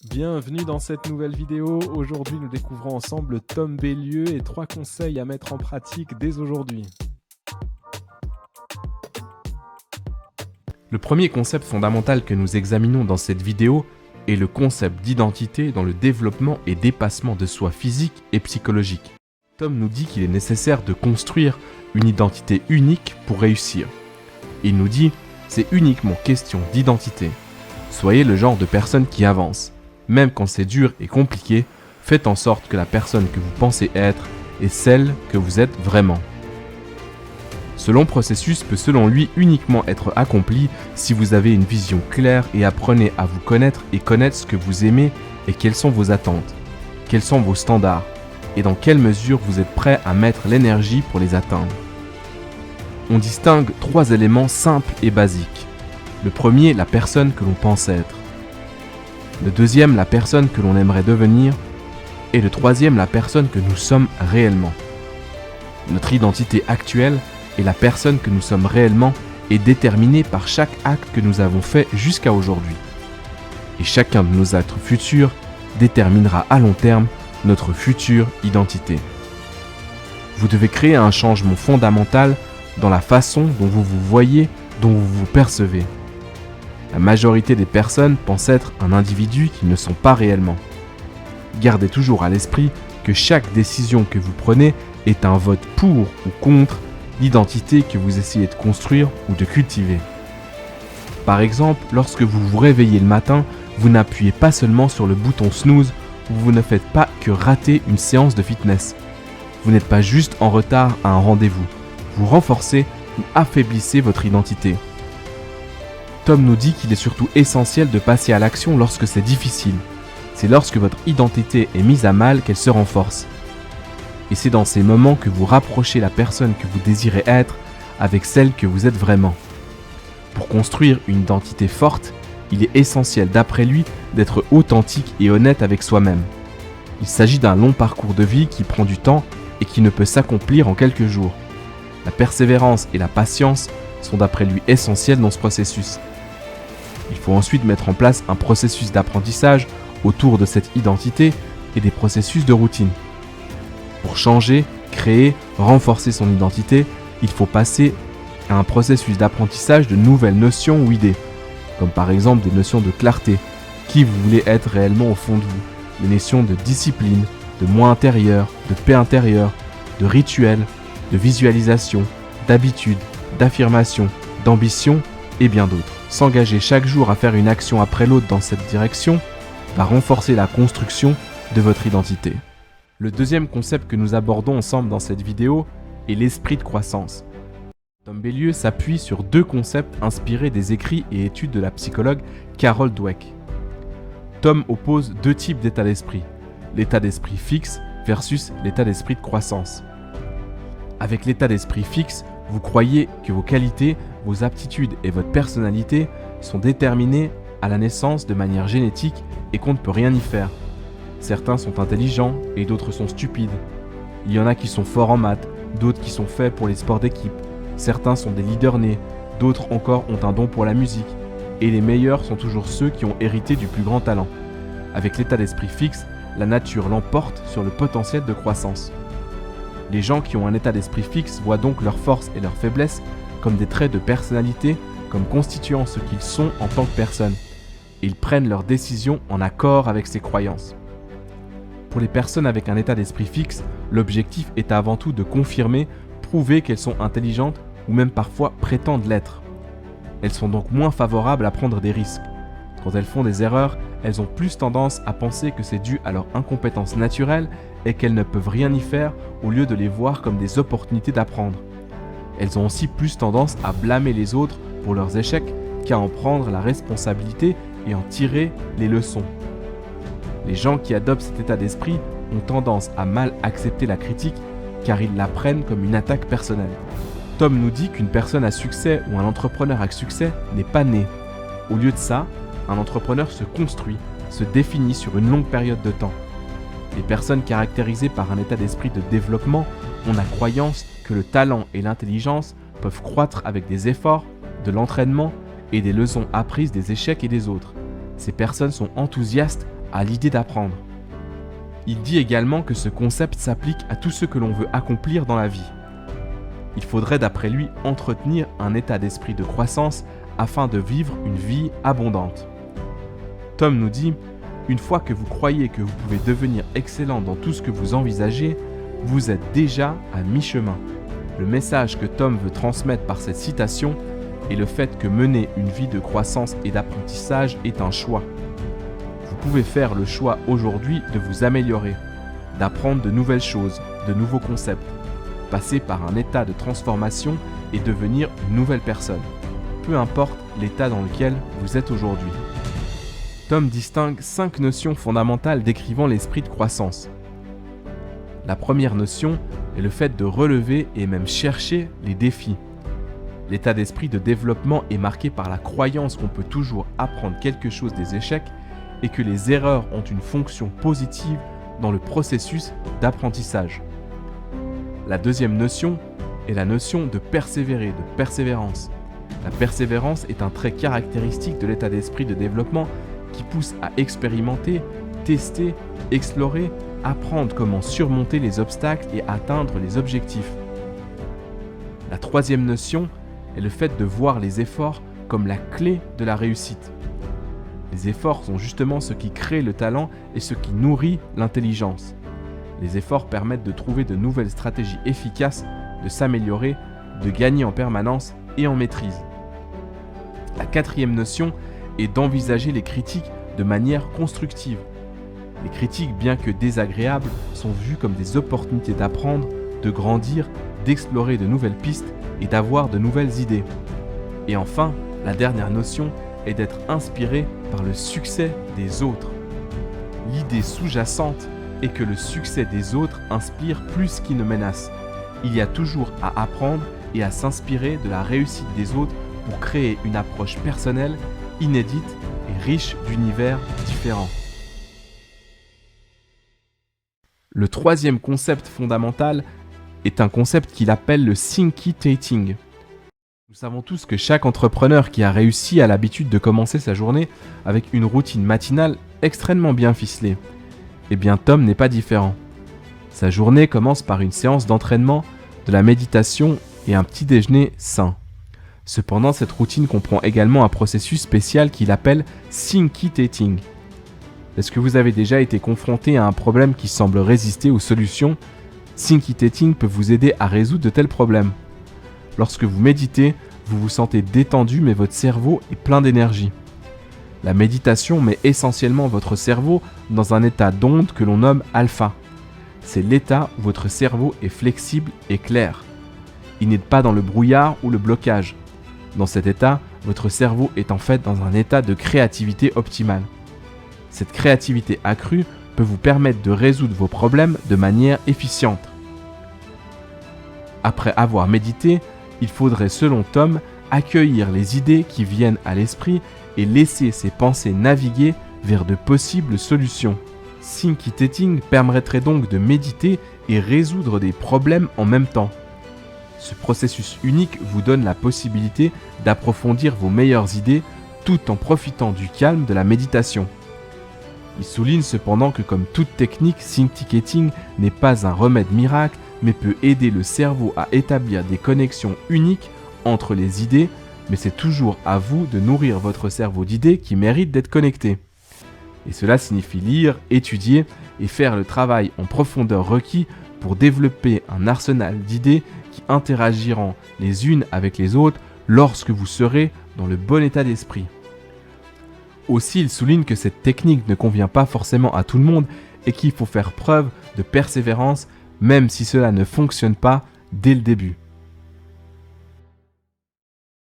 Bienvenue dans cette nouvelle vidéo. Aujourd'hui, nous découvrons ensemble Tom Bellieu et 3 conseils à mettre en pratique dès aujourd'hui. Le premier concept fondamental que nous examinons dans cette vidéo est le concept d'identité dans le développement et dépassement de soi physique et psychologique. Tom nous dit qu'il est nécessaire de construire une identité unique pour réussir. Il nous dit c'est uniquement question d'identité. Soyez le genre de personne qui avance. Même quand c'est dur et compliqué, faites en sorte que la personne que vous pensez être est celle que vous êtes vraiment. Ce long processus peut selon lui uniquement être accompli si vous avez une vision claire et apprenez à vous connaître et connaître ce que vous aimez et quelles sont vos attentes, quels sont vos standards et dans quelle mesure vous êtes prêt à mettre l'énergie pour les atteindre. On distingue 3 éléments simples et basiques. Le premier, la personne que l'on pense être. Le deuxième, la personne que l'on aimerait devenir. Et le troisième, la personne que nous sommes réellement. Notre identité actuelle et la personne que nous sommes réellement est déterminée par chaque acte que nous avons fait jusqu'à aujourd'hui. Et chacun de nos actes futurs déterminera à long terme notre future identité. Vous devez créer un changement fondamental dans la façon dont vous vous voyez, dont vous vous percevez. La majorité des personnes pensent être un individu qu'ils ne sont pas réellement. Gardez toujours à l'esprit que chaque décision que vous prenez est un vote pour ou contre l'identité que vous essayez de construire ou de cultiver. Par exemple, lorsque vous vous réveillez le matin, vous n'appuyez pas seulement sur le bouton snooze ou vous ne faites pas que rater une séance de fitness. Vous n'êtes pas juste en retard à un rendez-vous. Vous renforcez ou affaiblissez votre identité. Tom nous dit qu'il est surtout essentiel de passer à l'action lorsque c'est difficile. C'est lorsque votre identité est mise à mal qu'elle se renforce. Et c'est dans ces moments que vous rapprochez la personne que vous désirez être avec celle que vous êtes vraiment. Pour construire une identité forte, il est essentiel d'après lui d'être authentique et honnête avec soi-même. Il s'agit d'un long parcours de vie qui prend du temps et qui ne peut s'accomplir en quelques jours. La persévérance et la patience sont d'après lui essentielles dans ce processus. Il faut ensuite mettre en place un processus d'apprentissage autour de cette identité et des processus de routine. Pour changer, créer, renforcer son identité, il faut passer à un processus d'apprentissage de nouvelles notions ou idées, comme par exemple des notions de clarté, qui vous voulez être réellement au fond de vous, des notions de discipline, de moi intérieur, de paix intérieure, de rituel, de visualisation, d'habitude, d'affirmation, d'ambition et bien d'autres. S'engager chaque jour à faire une action après l'autre dans cette direction va renforcer la construction de votre identité. Le deuxième concept que nous abordons ensemble dans cette vidéo est l'esprit de croissance. Tom Bellieu s'appuie sur 2 concepts inspirés des écrits et études de la psychologue Carol Dweck. Tom oppose 2 types d'état d'esprit, l'état d'esprit fixe versus l'état d'esprit de croissance. Avec l'état d'esprit fixe, vous croyez que vos qualités, vos aptitudes et votre personnalité sont déterminées à la naissance de manière génétique et qu'on ne peut rien y faire. Certains sont intelligents et d'autres sont stupides. Il y en a qui sont forts en maths, d'autres qui sont faits pour les sports d'équipe. Certains sont des leaders nés, d'autres encore ont un don pour la musique. Et les meilleurs sont toujours ceux qui ont hérité du plus grand talent. Avec l'état d'esprit fixe, la nature l'emporte sur le potentiel de croissance. Les gens qui ont un état d'esprit fixe voient donc leurs forces et leurs faiblesses comme des traits de personnalité, comme constituant ce qu'ils sont en tant que personne. Ils prennent leurs décisions en accord avec ces croyances. Pour les personnes avec un état d'esprit fixe, l'objectif est avant tout de confirmer, prouver qu'elles sont intelligentes ou même parfois prétendent l'être. Elles sont donc moins favorables à prendre des risques. Quand elles font des erreurs, elles ont plus tendance à penser que c'est dû à leur incompétence naturelle et qu'elles ne peuvent rien y faire au lieu de les voir comme des opportunités d'apprendre. Elles ont aussi plus tendance à blâmer les autres pour leurs échecs qu'à en prendre la responsabilité et en tirer les leçons. Les gens qui adoptent cet état d'esprit ont tendance à mal accepter la critique car ils la prennent comme une attaque personnelle. Tom nous dit qu'une personne à succès ou un entrepreneur à succès n'est pas né. Au lieu de ça, un entrepreneur se construit, se définit sur une longue période de temps. Les personnes caractérisées par un état d'esprit de développement ont la croyance que le talent et l'intelligence peuvent croître avec des efforts, de l'entraînement et des leçons apprises des échecs et des autres. Ces personnes sont enthousiastes à l'idée d'apprendre. Il dit également que ce concept s'applique à tout ce que l'on veut accomplir dans la vie. Il faudrait d'après lui entretenir un état d'esprit de croissance afin de vivre une vie abondante. Tom nous dit, une fois que vous croyez que vous pouvez devenir excellent dans tout ce que vous envisagez, vous êtes déjà à mi-chemin. Le message que Tom veut transmettre par cette citation est le fait que mener une vie de croissance et d'apprentissage est un choix. Vous pouvez faire le choix aujourd'hui de vous améliorer, d'apprendre de nouvelles choses, de nouveaux concepts, passer par un état de transformation et devenir une nouvelle personne, peu importe l'état dans lequel vous êtes aujourd'hui. Tom distingue 5 notions fondamentales décrivant l'esprit de croissance. La première notion est le fait de relever et même chercher les défis. L'état d'esprit de développement est marqué par la croyance qu'on peut toujours apprendre quelque chose des échecs et que les erreurs ont une fonction positive dans le processus d'apprentissage. La deuxième notion est la notion de persévérer, de persévérance. La persévérance est un trait caractéristique de l'état d'esprit de développement qui pousse à expérimenter, tester, explorer, apprendre comment surmonter les obstacles et atteindre les objectifs. La troisième notion est le fait de voir les efforts comme la clé de la réussite. Les efforts sont justement ce qui crée le talent et ce qui nourrit l'intelligence. Les efforts permettent de trouver de nouvelles stratégies efficaces, de s'améliorer, de gagner en permanence et en maîtrise. La quatrième notion est d'envisager les critiques de manière constructive. Les critiques, bien que désagréables, sont vues comme des opportunités d'apprendre, de grandir, d'explorer de nouvelles pistes et d'avoir de nouvelles idées. Et enfin, la dernière notion est d'être inspiré par le succès des autres. L'idée sous-jacente est que le succès des autres inspire plus qu'il ne menace. Il y a toujours à apprendre et à s'inspirer de la réussite des autres pour créer une approche personnelle, inédite et riche d'univers différents. Le troisième concept fondamental est un concept qu'il appelle le Thinking. Nous savons tous que chaque entrepreneur qui a réussi a l'habitude de commencer sa journée avec une routine matinale extrêmement bien ficelée. Eh bien, Tom n'est pas différent. Sa journée commence par une séance d'entraînement, de la méditation et un petit déjeuner sain. Cependant, cette routine comprend également un processus spécial qu'il appelle Thinking. Est-ce que vous avez déjà été confronté à un problème qui semble résister aux solutions ? Thinking peut vous aider à résoudre de tels problèmes. Lorsque vous méditez, vous vous sentez détendu mais votre cerveau est plein d'énergie. La méditation met essentiellement votre cerveau dans un état d'onde que l'on nomme alpha. C'est l'état où votre cerveau est flexible et clair. Il n'est pas dans le brouillard ou le blocage. Dans cet état, votre cerveau est en fait dans un état de créativité optimale. Cette créativité accrue peut vous permettre de résoudre vos problèmes de manière efficiente. Après avoir médité, il faudrait, selon Tom, accueillir les idées qui viennent à l'esprit et laisser ces pensées naviguer vers de possibles solutions. Thinking permettrait donc de méditer et résoudre des problèmes en même temps. Ce processus unique vous donne la possibilité d'approfondir vos meilleures idées tout en profitant du calme de la méditation. Il souligne cependant que comme toute technique, Thinking n'est pas un remède miracle, mais peut aider le cerveau à établir des connexions uniques entre les idées, mais c'est toujours à vous de nourrir votre cerveau d'idées qui méritent d'être connectées. Et cela signifie lire, étudier et faire le travail en profondeur requis pour développer un arsenal d'idées qui interagiront les unes avec les autres lorsque vous serez dans le bon état d'esprit. Aussi, il souligne que cette technique ne convient pas forcément à tout le monde et qu'il faut faire preuve de persévérance même si cela ne fonctionne pas dès le début.